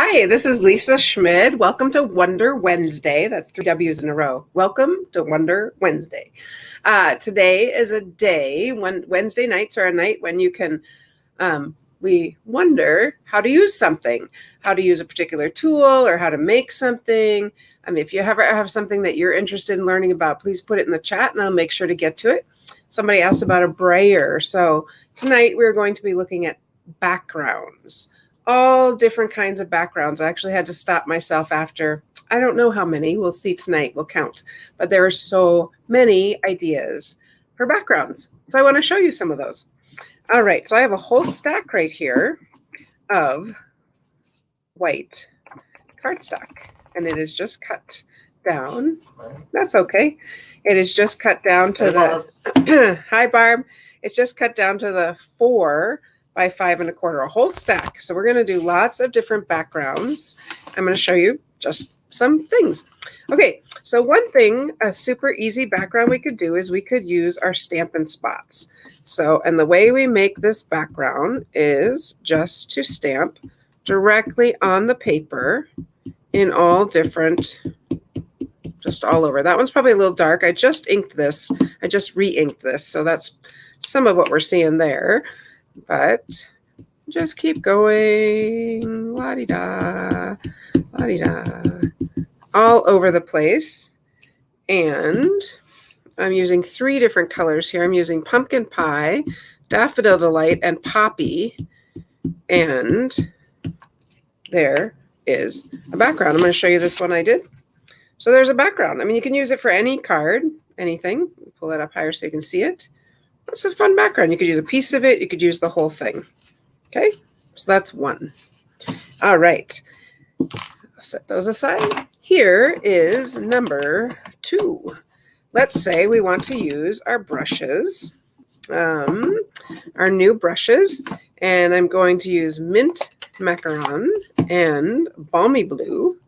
Hi, this is Lisa Schmid. Welcome to Wonder Wednesday. That's 3 W's in a row. Welcome to Wonder Wednesday. Today is a day when Wednesday nights are a night when you can, we wonder how to use something, how to use a particular tool or how to make something. If you ever have something that you're interested in learning about, please put it in the chat and I'll make sure to get to it. Somebody asked about a brayer. So tonight we're going to be looking at backgrounds. All different kinds of backgrounds. I actually had to stop myself after, I don't know how many, we'll see tonight, we'll count. But there are so many ideas for backgrounds. So I want to show you some of those. All right, so I have a whole stack right here of white cardstock. And it is just cut down. That's okay. It is just cut down to the, hi Barb. It's just cut down to the 4 by 5 1/4, a whole stack. So we're going to do lots of different backgrounds. I'm going to show you just some things. Okay, so one thing, a super easy background we could do is we could use our Stampin' Spots. So, and the way we make this background is just to stamp directly on the paper in all different, just all over. That one's probably a little dark. I just inked this. I just re-inked this. So that's some of what we're seeing there. But just keep going, la-di-da, all over the place. And I'm using 3 different colors here. I'm using Pumpkin Pie, Daffodil Delight, and Poppy. And there is a background. I'm going to show you this one I did. So there's a background. I mean, you can use it for any card, anything. Pull that up higher so you can see it. It's a fun background. You could use a piece of it. You could use the whole thing. Okay, so that's one. All right, I'll set those aside. Here is number 2. Let's say we want to use our brushes, our new brushes, and I'm going to use Mint Macaron and Balmy Blue.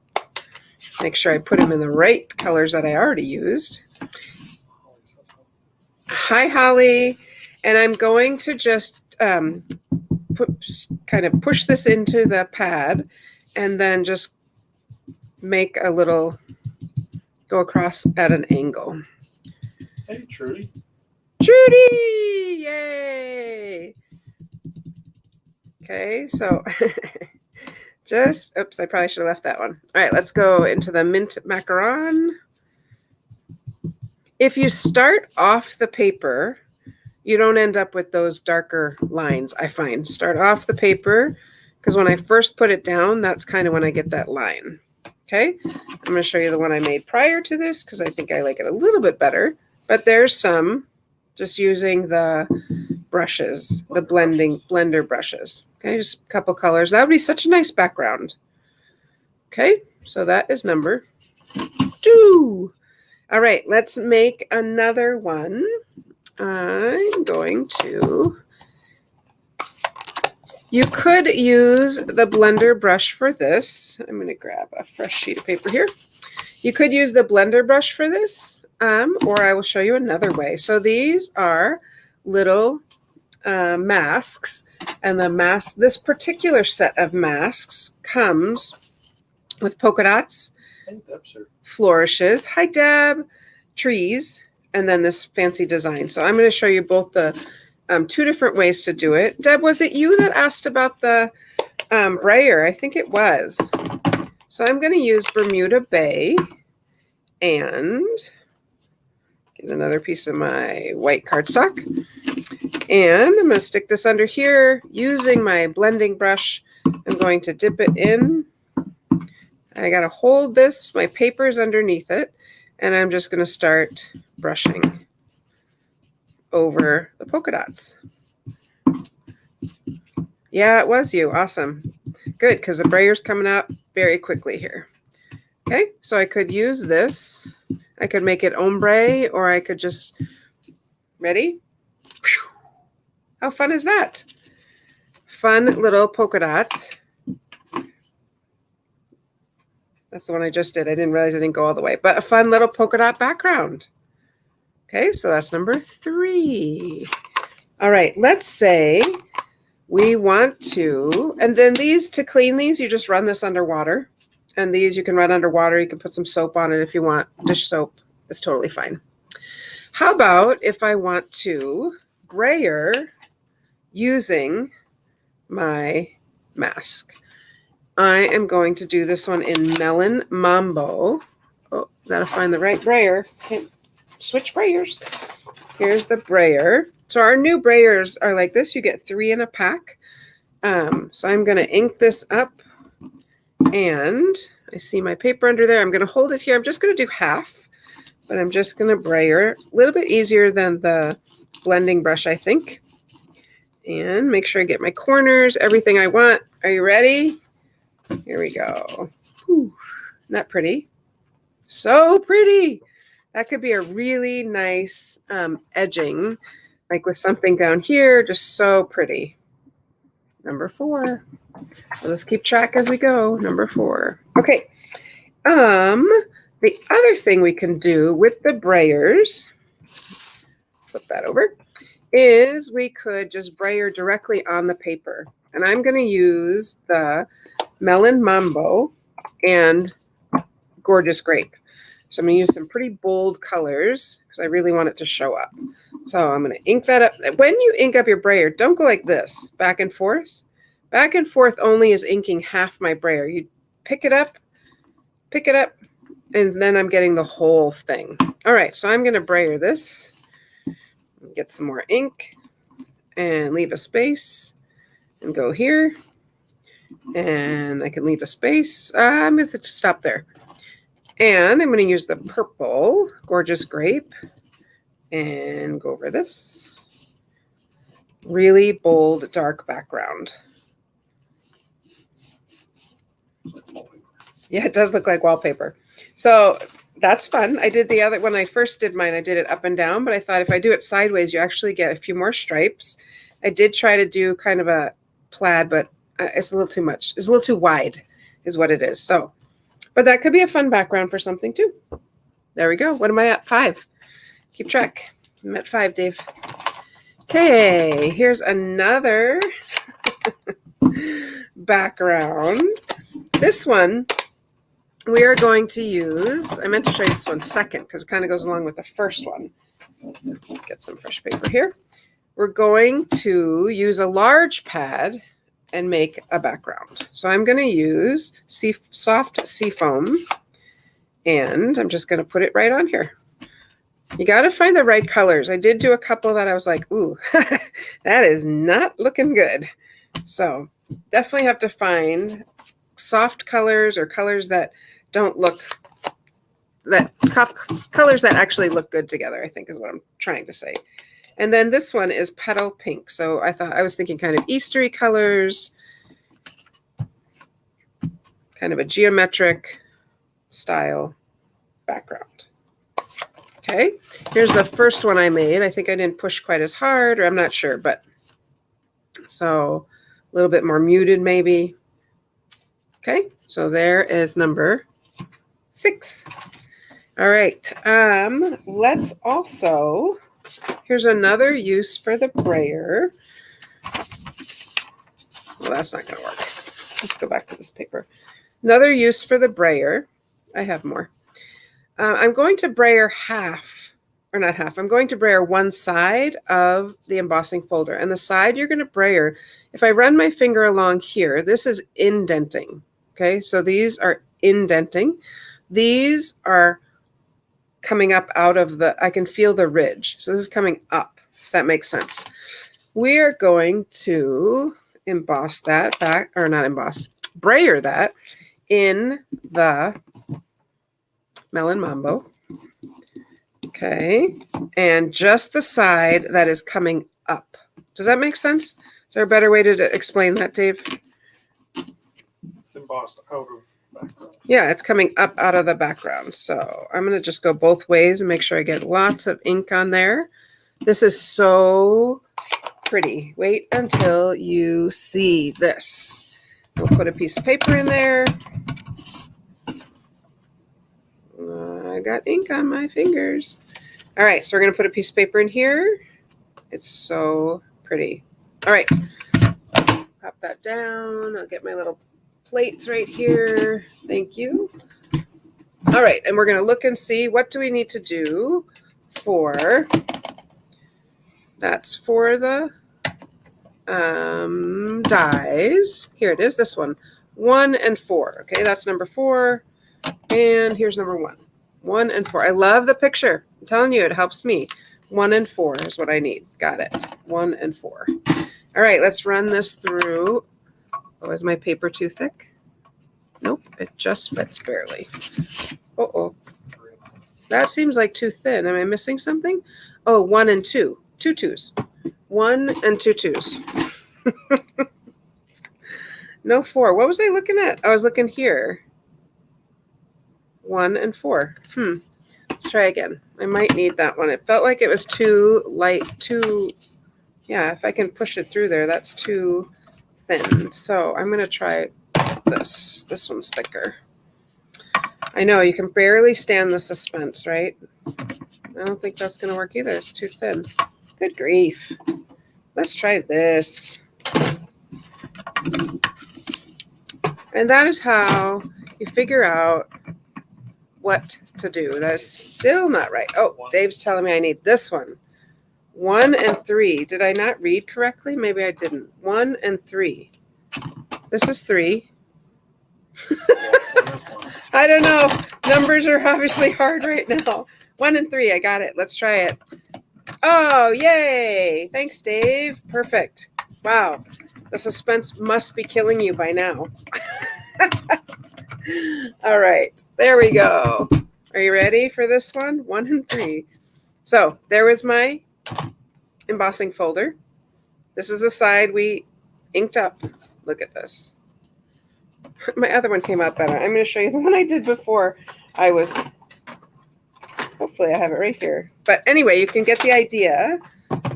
Make sure I put them in the right colors that I already used. Hi, Holly. And I'm going to just kind of push this into the pad and then just make a little, go across at an angle. Hey, Trudy. Trudy! Yay! Okay, so just, oops, I probably should have left that one. All right, let's go into the Mint Macaron. If you start off the paper, you don't end up with those darker lines, I find. Start off the paper, because when I first put it down, that's kind of when I get that line. Okay, I'm going to show you the one I made prior to this, because I think I like it a little bit better. But there's some, just using the brushes, the blender brushes. Okay, just a couple colors. That would be such a nice background. Okay, so that is number 2. All right, let's make another one. I'm going to, you could use the blender brush for this. I'm going to grab a fresh sheet of paper here. You could use the blender brush for this, or I will show you another way. So these are little masks, and this particular set of masks comes with polka dots, flourishes, hi Deb, trees, and then this fancy design. So I'm going to show you both the 2 different ways to do it. Deb, was it you that asked about the brayer? I think it was. So I'm going to use Bermuda Bay and get another piece of my white cardstock. And I'm going to stick this under here using my blending brush. I'm going to dip it in. I got to hold this, my paper's underneath it, and I'm just going to start brushing over the polka dots. Yeah, it was you. Awesome. Good, because the brayer's coming out very quickly here. Okay, so I could use this. I could make it ombre, or I could just, ready? How fun is that? Fun little polka dot. That's the one I just did. I didn't realize I didn't go all the way, but a fun little polka dot background. Okay, so that's number 3. All right, let's say we want to, and then these, to clean these, you just run this under water. And these you can run underwater. You can put some soap on it if you want. Dish soap is totally fine. How about if I want to brayer using my mask? I am going to do this one in Melon Mambo. Oh, gotta find the right brayer. Can't switch brayers. Here's the brayer. So our new brayers are like this. You get 3 in a pack. So I'm gonna ink this up. And I see my paper under there. I'm going to hold it here. I'm just going to do half, but I'm just going to brayer. A little bit easier than the blending brush, I think. And make sure I get my corners, everything I want. Are you ready? Here we go. Whew. Isn't that pretty? So pretty. That could be a really nice edging, like with something down here, just so pretty. Number 4. So let's keep track as we go. Number 4. Okay. The other thing we can do with the brayers, flip that over, is we could just brayer directly on the paper. And I'm going to use the Melon Mambo and Gorgeous Grape. So I'm going to use some pretty bold colors because I really want it to show up. So I'm going to ink that up. When you ink up your brayer, don't go like this, back and forth. Back and forth only is inking half my brayer. You pick it up, and then I'm getting the whole thing. All right, so I'm going to brayer this, get some more ink, and leave a space, and go here. And I can leave a space. I'm going to stop there. And I'm going to use the purple Gorgeous Grape and go over this. Really bold, dark background. Yeah, it does look like wallpaper. So that's fun. I did the other, when I first did mine, I did it up and down, but I thought if I do it sideways, you actually get a few more stripes. I did try to do kind of a plaid, but it's a little too much. It's a little too wide is what it is. So, but that could be a fun background for something too. There we go. What am I at? 5. Keep track. I'm at 5, Dave. Okay, here's another background. This one we are going to use, I meant to show you this one second because it kind of goes along with the first one. Get some fresh paper here. We're going to use a large pad and make a background. So I'm going to use soft seafoam, and I'm just going to put it right on here. You got to find the right colors. I did do a couple that I was like, ooh, that is not looking good. So definitely have to find soft colors or colors that don't look, colors that actually look good together, I think is what I'm trying to say. And then this one is Petal Pink. So I was thinking kind of Eastery colors, kind of a geometric style background. Okay, here's the first one I made. I think I didn't push quite as hard, or I'm not sure, but so a little bit more muted maybe. Okay, so there is number 6. All right, let's also, here's another use for the brayer. Well, that's not gonna work. Let's go back to this paper. Another use for the brayer. I have more. I'm going to brayer half, or not half, I'm going to brayer one side of the embossing folder. And the side you're going to brayer, if I run my finger along here, this is indenting. Okay, so these are indenting. These are coming up out of the, I can feel the ridge. So this is coming up, if that makes sense. We are going to emboss that back, or not emboss, brayer that in the Melon Mambo. Okay, and just the side that is coming up. Does that make sense? Is there a better way to explain that, Dave? It's embossed out of background. Yeah, it's coming up out of the background. So I'm going to just go both ways and make sure I get lots of ink on there. This is so pretty. Wait until you see this. We'll put a piece of paper in there. I got ink on my fingers. All right, so we're going to put a piece of paper in here. It's so pretty. All right, pop that down. I'll get my little plates right here. Thank you. All right, and we're going to look and see what do we need to do for, that's for the dies. Here it is, this one. 1 and 4. Okay, that's number 4. And here's number 1. 1 and 4. I love the picture. I'm telling you, it helps me. 1 and 4 is what I need. Got it. 1 and 4. All right, let's run this through. Oh, is my paper too thick? Nope, it just fits barely. Uh-oh. That seems like too thin. Am I missing something? Oh, 1 and 2. 2 twos. 1 and 2 twos. No 4. What was I looking at? I was looking here. 1 and 4. Let's try again. I might need that one. It felt like it was too light, yeah, if I can push it through there, that's too thin. So I'm going to try this. This one's thicker. I know, you can barely stand the suspense, right? I don't think that's going to work either. It's too thin. Good grief. Let's try this. And that is how you figure out what to do. That's still not right. Oh, Dave's telling me I need this one. 1 and 3. Did I not read correctly? Maybe I didn't. 1 and 3. This is 3. I don't know. Numbers are obviously hard right now. 1 and 3. I got it. Let's try it. Oh, yay. Thanks, Dave. Perfect. Wow. The suspense must be killing you by now. All right. There we go. Are you ready for this one? 1 and 3. So there was my embossing folder. This is the side we inked up. Look at this. My other one came out better. I'm going to show you the one I did before. Hopefully I have it right here. But anyway, you can get the idea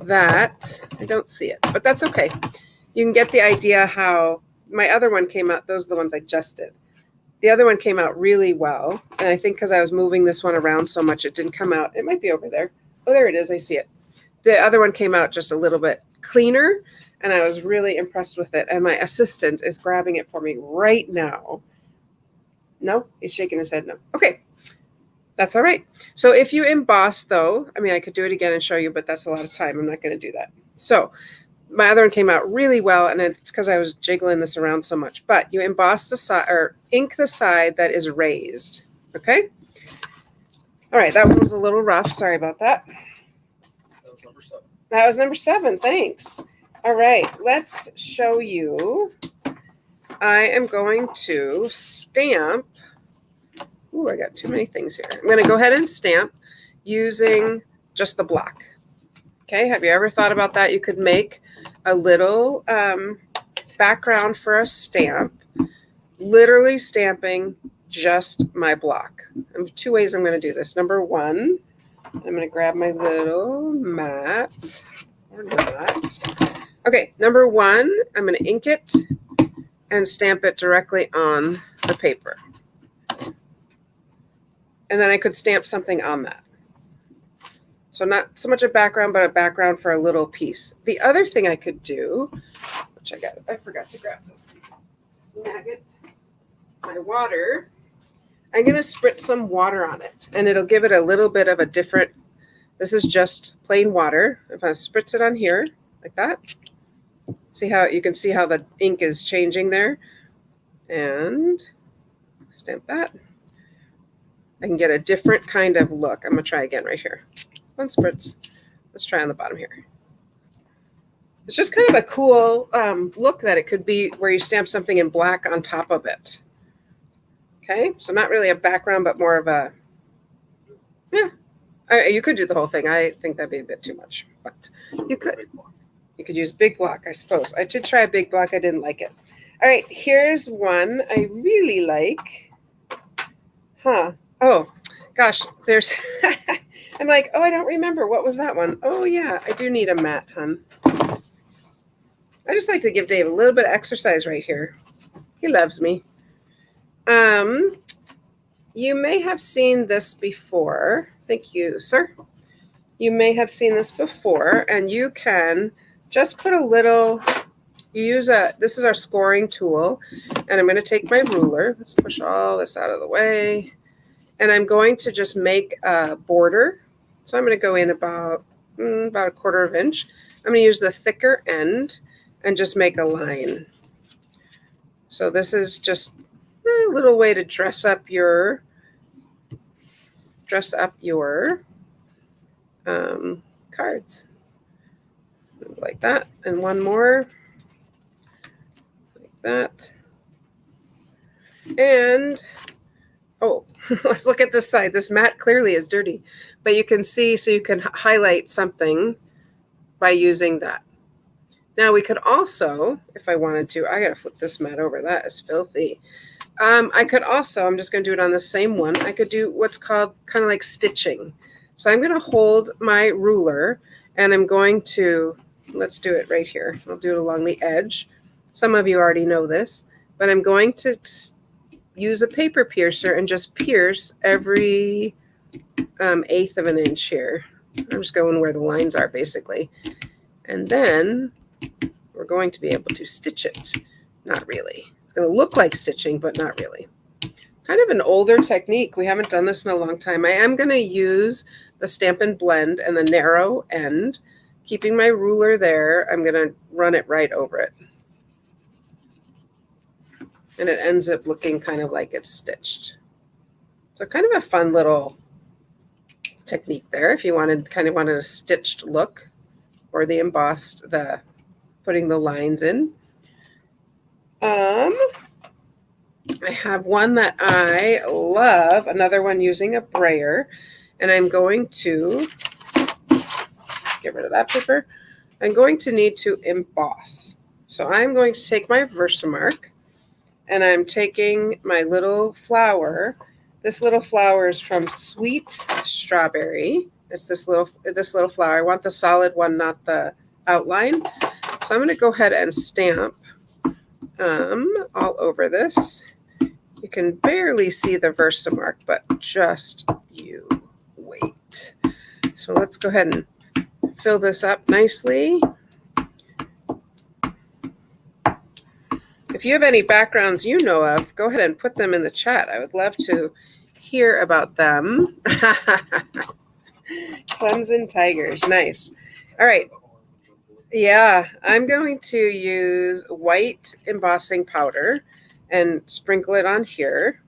that, I don't see it, but that's okay. You can get the idea how my other one came out. Those are the ones I just did. The other one came out really well. And I think because I was moving this one around so much, it didn't come out. It might be over there. Oh, there it is. I see it. The other one came out just a little bit cleaner, and I was really impressed with it. And my assistant is grabbing it for me right now. No, he's shaking his head no. Okay, that's all right. So if you emboss, though, I mean, I could do it again and show you, but that's a lot of time. I'm not going to do that. So my other one came out really well, and it's because I was jiggling this around so much. But you emboss the side, or ink the side that is raised. Okay. All right, that one was a little rough. Sorry about that. That was number 7. That was number 7. Thanks. All right, let's show you. I am going to stamp. Ooh, I got too many things here. I'm going to go ahead and stamp using just the block. Okay, have you ever thought about that? You could make a little background for a stamp, literally stamping just my block. And 2 ways I'm going to do this. Number 1, I'm going to grab my little mat, or not. Okay, number 1, I'm going to ink it and stamp it directly on the paper. And then I could stamp something on that. So not so much a background, but a background for a little piece. The other thing I could do, which I forgot to grab this, snag it, my water. I'm going to spritz some water on it, and it'll give it a little bit of a different, this is just plain water. If I spritz it on here, like that, see how, you can see how the ink is changing there, and stamp that. I can get a different kind of look. I'm going to try again right here. 1 spritz. Let's try on the bottom here. It's just kind of a cool look that it could be where you stamp something in black on top of it. Okay, so not really a background, but more of a, yeah. You could do the whole thing. I think that'd be a bit too much, but you could. You could use big block, I suppose. I did try a big block. I didn't like it. All right, here's one I really like. Huh. Oh, gosh, there's, I'm like, oh, I don't remember. What was that one? Oh, yeah, I do need a mat, hun. I just like to give Dave a little bit of exercise right here. He loves me. You may have seen this before. Thank you, sir. You may have seen this before, and you can just put a little this is our scoring tool, and I'm going to take my ruler. Let's push all this out of the way. And I'm going to just make a border. So I'm going to go in about a 1/4 inch. I'm going to use the thicker end and just make a line. So this is just a little way to dress up your cards. Like that. And one more. Like that. And, oh, let's look at this side. This mat clearly is dirty, but you can see, so you can highlight something by using that. Now we could also, if I wanted to, I got to flip this mat over. That is filthy. I could also, I'm just going to do it on the same one. I could do what's called kind of like stitching. So I'm going to hold my ruler and I'm going to, let's do it right here. I'll do it along the edge. Some of you already know this, but I'm going to use a paper piercer and just pierce every 1/8 of an inch here. I'm just going where the lines are basically. And then we're going to be able to stitch it. Not really. It's going to look like stitching, but not really. Kind of an older technique. We haven't done this in a long time. I am going to use the Stampin' Blend and the narrow end. Keeping my ruler there, I'm going to run it right over it. And it ends up looking kind of like it's stitched. So kind of a fun little technique there if you wanted a stitched look, or the embossed, putting the lines in. I have one that I love, another one using a brayer, and I'm going to, let's get rid of that paper. I'm going to need to emboss. So I'm going to take my Versamark, and I'm taking my little flower. This little flower is from Sweet Strawberry. It's this little flower. I want the solid one, not the outline. So I'm going to go ahead and stamp all over this. You can barely see the Versamark, but just you wait. So let's go ahead and fill this up nicely. If you have any backgrounds you know of, go ahead and put them in the chat. I would love to hear about them. Clemson Tigers, nice. All right. Yeah, I'm going to use white embossing powder and sprinkle it on here.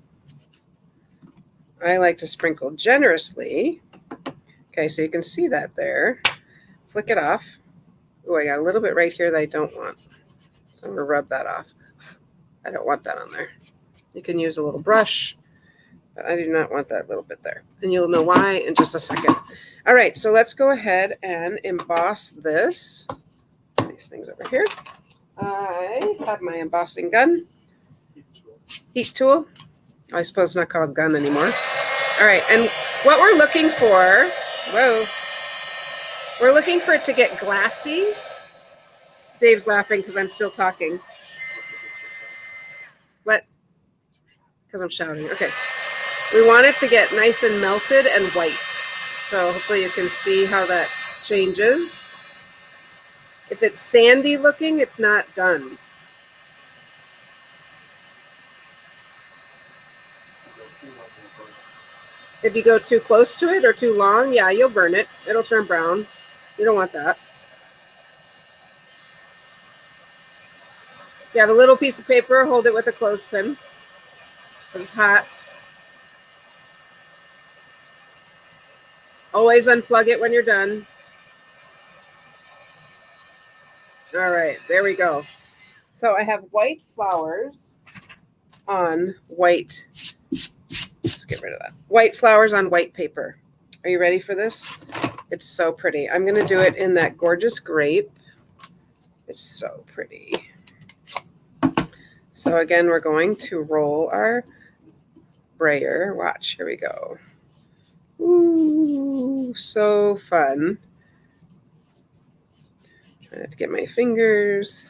I like to sprinkle generously. Okay, so you can see that there. Flick it off. Oh, I got a little bit right here that I don't want. So I'm going to rub that off. I don't want that on there. You can use a little brush, but I do not want that little bit there. And you'll know why in just a second. All right, so let's go ahead and emboss this. These things over here. I have my embossing gun. Heat tool. I suppose it's not called gun anymore. All right, and what we're looking for, we're looking for it to get glassy. Dave's laughing because I'm still talking. What? Because I'm shouting. Okay. We want it to get nice and melted and white. So hopefully you can see how that changes. If it's sandy looking, it's not done. If you go too close to it or too long, yeah, you'll burn it. It'll turn brown. You don't want that. You have a little piece of paper, hold it with a clothespin. It's hot. Always unplug it when you're done. All right, there we go. So I have white flowers on white. Let's get rid of that. White flowers on white paper. Are you ready for this? It's so pretty. I'm going to do it in that gorgeous grape. It's so pretty. So again, we're going to roll our brayer. Watch, here we go. Ooh, so fun. Trying to get my fingers.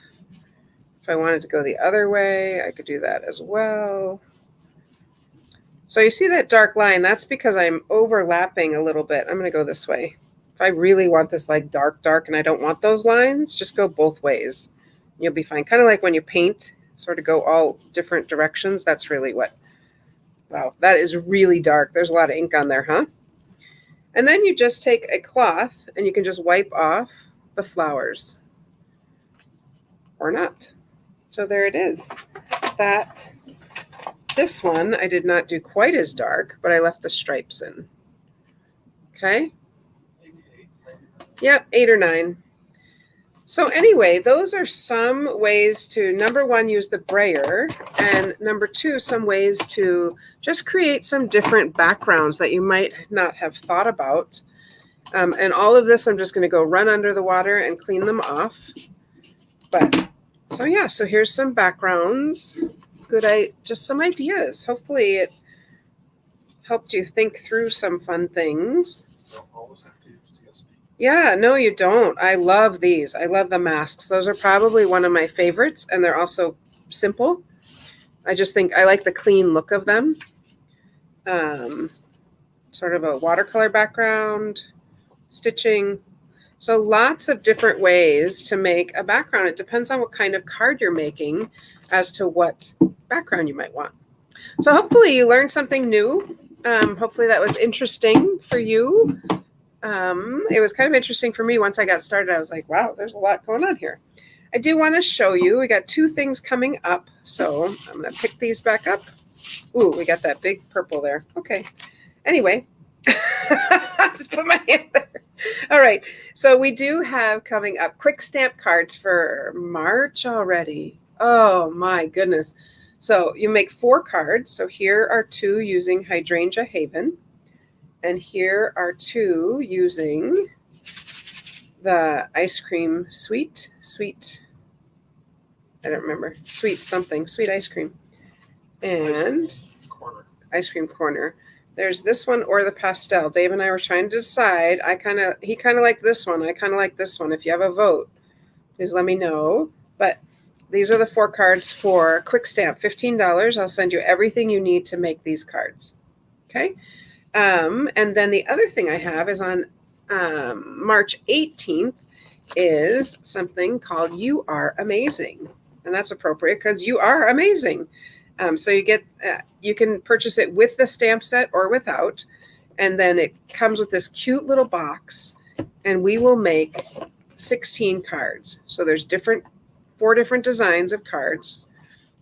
If I wanted to go the other way, I could do that as well. So you see that dark line? That's because I'm overlapping a little bit. I'm going to go this way. If I really want this like dark, and I don't want those lines, just go both ways. You'll be fine. Kind of like when you paint, sort of go all different directions. That's really what, wow, that is really dark. There's a lot of ink on there, huh? And then you just take a cloth and you can just wipe off the flowers or not. So there it is. This one I did not do quite as dark, but I left the stripes in. Okay. Yep, 8 or 9. So anyway, those are some ways to, number one, use the brayer, and number two, some ways to just create some different backgrounds that you might not have thought about. And all of this, I'm just going to go run under the water and clean them off. But so yeah, so here's some backgrounds. Just some ideas. Hopefully it helped you think through some fun things. Don't always have to use TSP. Yeah, no, you don't. I love these. I love the masks. Those are probably one of my favorites, and they're also simple. I just think I like the clean look of them. Sort of a watercolor background, stitching. So lots of different ways to make a background. It depends on what kind of card you're making as to what background you might want. So hopefully you learned something new. Hopefully that was interesting for you. It was kind of interesting for me once I got started. I was like, wow, there's a lot going on here. I do want to show you. We got 2 things coming up. So I'm going to pick these back up. Ooh, we got that big purple there. Okay. Anyway, just put my hand there. All right. So we do have coming up quick stamp cards for March already. Oh my goodness. So you make 4 cards. So here are 2 using Hydrangea Haven. And here are 2 using the ice cream sweet, I don't remember, sweet ice cream. And ice cream corner. There's this one or the pastel. Dave and I were trying to decide. He kind of liked this one. I kind of like this one. If you have a vote, please let me know. But these are the 4 cards for Quick Stamp, $15. I'll send you everything you need to make these cards. Okay. And then the other thing I have is on March 18th is something called You Are Amazing. And that's appropriate because you are amazing. So you can purchase it with the stamp set or without. And then it comes with this cute little box, and we will make 16 cards. So there's 4 different designs of cards,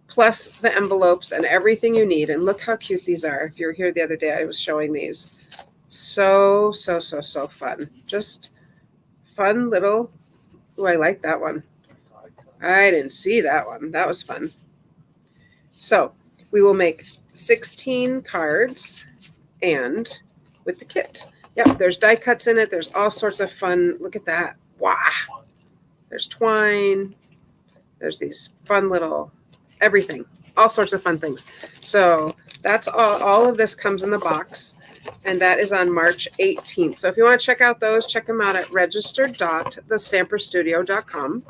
plus the envelopes and everything you need. And look how cute these are. If you were here the other day, I was showing these. So fun. Just fun little, ooh, I like that one. I didn't see that one. That was fun. So we will make 16 cards and with the kit. Yep, there's die cuts in it. There's all sorts of fun. Look at that. Wow. There's twine. There's these fun little everything. All sorts of fun things. So that's all of this comes in the box. And that is on March 18th. So if you want to check out those, check them out at registered.thestamperstudio.com.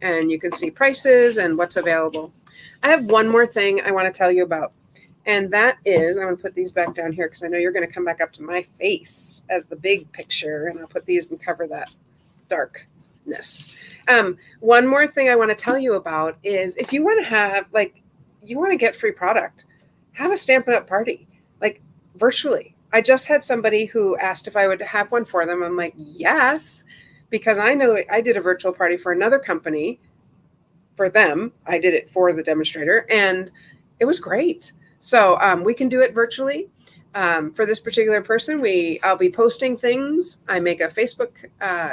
And you can see prices and what's available. I have one more thing I want to tell you about. And that is, I'm going to put these back down here because I know you're going to come back up to my face as the big picture. And I'll put these and cover that darkness. One more thing I want to tell you about is if you want to have, you want to get free product, have a Stampin' Up! Party, virtually. I just had somebody who asked if I would have one for them. I'm like, yes, because I know I did a virtual party for another company for them. I did it for the demonstrator and it was great. So we can do it virtually. For this particular person, I'll be posting things. I make a Facebook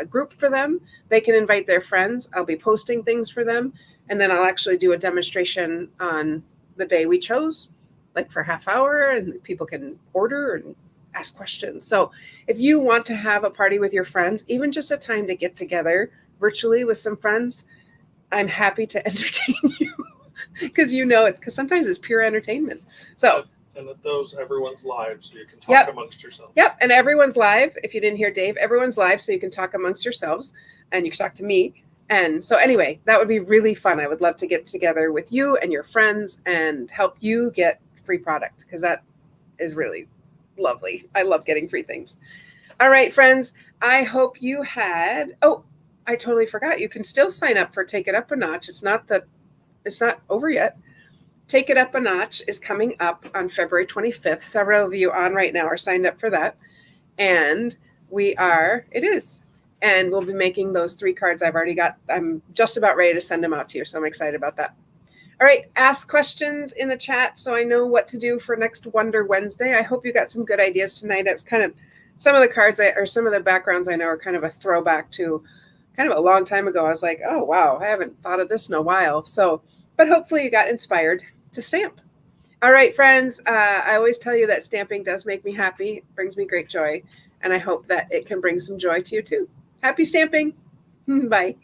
group for them. They can invite their friends. I'll be posting things for them. And then I'll actually do a demonstration on the day we chose, for a half hour, and people can order and ask questions. So if you want to have a party with your friends, even just a time to get together virtually with some friends, I'm happy to entertain you because because sometimes it's pure entertainment. So. And at those, everyone's live, so you can talk amongst yourselves. Yep, and everyone's live. If you didn't hear Dave, everyone's live, so you can talk amongst yourselves, and you can talk to me. And so anyway, that would be really fun. I would love to get together with you and your friends and help you get free product because that is really lovely. I love getting free things. All right, friends, I hope you had, I totally forgot. You can still sign up for Take It Up a Notch. It's not over yet. Take It Up a Notch is coming up on February 25th. Several of you on right now are signed up for that. And it is. And we'll be making those 3 cards I've already got. I'm just about ready to send them out to you. So I'm excited about that. All right. Ask questions in the chat so I know what to do for next Wonder Wednesday. I hope you got some good ideas tonight. It's kind of some of the cards some of the backgrounds I know are kind of a throwback to kind of a long time ago. I was like, oh, wow, I haven't thought of this in a while. So, but hopefully you got inspired to stamp. All right, friends. I always tell you that stamping does make me happy. It brings me great joy. And I hope that it can bring some joy to you too. Happy stamping. Bye.